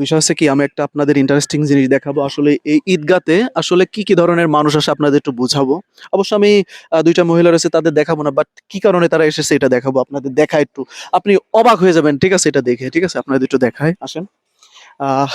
বিষয় হচ্ছে কি, আমি একটা আপনাদের ইন্টারেস্টিং জিনিস দেখাবো। আসলে এই ঈদগাতে আসলে কি, কি ধরনের মানুষ আসে আপনাদের একটু বুঝাবো। অবশ্য আমি ২ টা মহিলা রয়েছে তাদের দেখাবো না। বাট কি কারণে তারা এসেছে এটা দেখাবো। আপনাদের দেখায় একটু। আপনি অবাক হয়ে যাবেন। ঠিক আছে? এটা দেখে। ঠিক আছে? আপনাদের একটু দেখাই। আসেন। আহ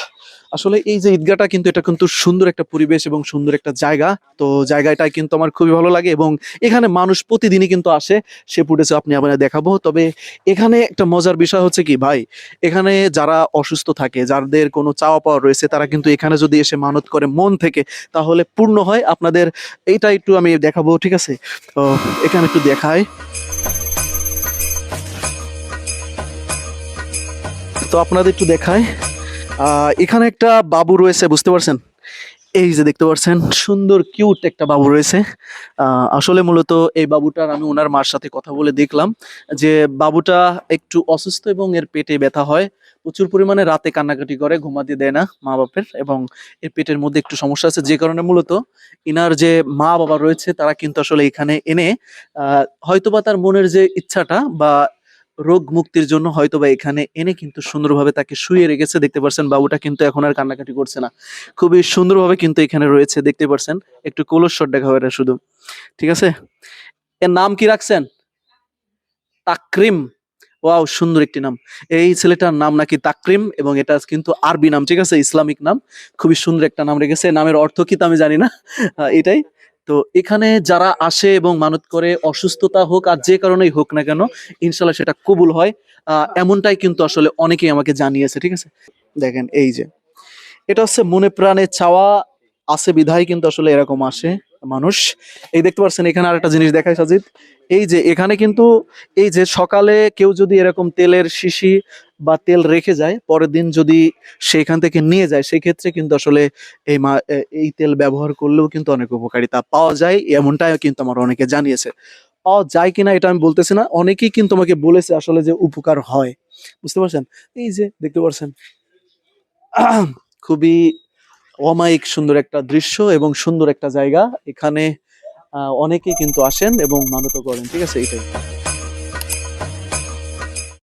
আসলে এই যে ঈদগাহটা কিন্তু এটা কিন্তু সুন্দর একটা পরিবেশ এবং সুন্দর একটা জায়গা। তো জায়গাটা কিন্তু আমার খুবই ভালো লাগে এবং এখানে মানুষ প্রতিদিনই কিন্তু আসে। সে ফুটেজও আপনাদের দেখাবো। তবে এখানে একটা মজার বিষয় হচ্ছে কি ভাই, এখানে যারা অসুস্থ থাকে, যাদের কোনো চাওয়া পাওয়া রয়েছে তারা কিন্তু এখানে যদি এসে মানত করে মন থেকে তাহলে পূর্ণ হয়। আপনাদের এইটা একটু আমি দেখাবো। ঠিক আছে? তো এখানে একটু দেখাই। তো আপনাদের একটু দেখাই। এখানে একটা বাবু রয়েছে, বুঝতে পারছেন? এই যে দেখতে পাচ্ছেন সুন্দর কিউট একটা বাবু রয়েছে। আসলে মূলত এই বাবুটার আমি ওনার মার সাথে কথা বলে দেখলাম যে বাবুটা একটু অসুস্থ এবং এর পেটে ব্যথা হয়। প্রচুর পরিমাণে রাতে কান্নাকাটি করে, ঘুমাতে দেয় না মা বাপের, এবং এর পেটের মধ্যে একটু সমস্যা আছে, যে কারণে মূলত ইনার যে মা বাবা রয়েছে তারা কিন্তু আসলে এখানে এনে হয়তোবা তার মনের যে ইচ্ছাটা বা রোগ মুক্তির জন্য হয়তোবা এখানে এনে কিন্তু সুন্দরভাবে তাকে শুইয়ে রেখেছে। দেখতে পাচ্ছেন বাবুটা কিন্তু এখন আর কান্নাকাটি করছে না। খুবই সুন্দরভাবে কিন্তু এখানে রয়েছে, দেখতে পাচ্ছেন। একটু ক্লোজ শট দেখাবো এটা শুধু। ঠিক আছে? এর নাম কি রাখছেন? তাকরিম। ওয়াও, সুন্দর একটি নাম। এই ছেলেটার নাম নাকি তাকরিম, এবং এটা কিন্তু আরবি নাম। ঠিক আছে? ইসলামিক নাম। খুবই সুন্দর একটা নাম রেখেছে। নামের অর্থ কি তা আমি জানি না। এটাই। তো এখানে যারা আসে এবং মানত করে, অসুস্থতা হোক আর যে কারণেই হোক না কেন, ইনশাল্লাহ সেটা কবুল হয়। এমনটাই কিন্তু আসলে অনেকেই আমাকে জানিয়েছে। ঠিক আছে? দেখেন এই যে এটা হচ্ছে মনে প্রাণে চাওয়া আছে বিধায় কিন্তু আসলে এরকম আসে মানুষ। এই দেখতে পাচ্ছেন এখানে আরেকটা জিনিস দেখায় সাজিদ। এই যে এখানে কিন্তু এই যে সকালে কেউ যদি এরকম তেলের শিশি বা তেল রেখে যায়, পরের দিন যদি সেখান থেকে নিয়ে যায়, সেই ক্ষেত্রে কিন্তু আসলে এই তেল ব্যবহার করলেও কিন্তু অনেক উপকারিতা পাওয়া যায়। এমনটাই কিন্তু আমার অনেকে জানিয়েছে। পাওয়া যায় কিনা এটা আমি বলতেছি না, অনেকেই কিন্তু আমাকে বলেছে আসলে যে উপকার হয়। বুঝতে পারছেন? এই যে দেখতে পাচ্ছেন খুবই অমায়িক সুন্দর একটা দৃশ্য এবং সুন্দর একটা জায়গা। এখানে অনেকেই কিন্তু আসেন এবং মানত করেন। ঠিক আছে? এটাই।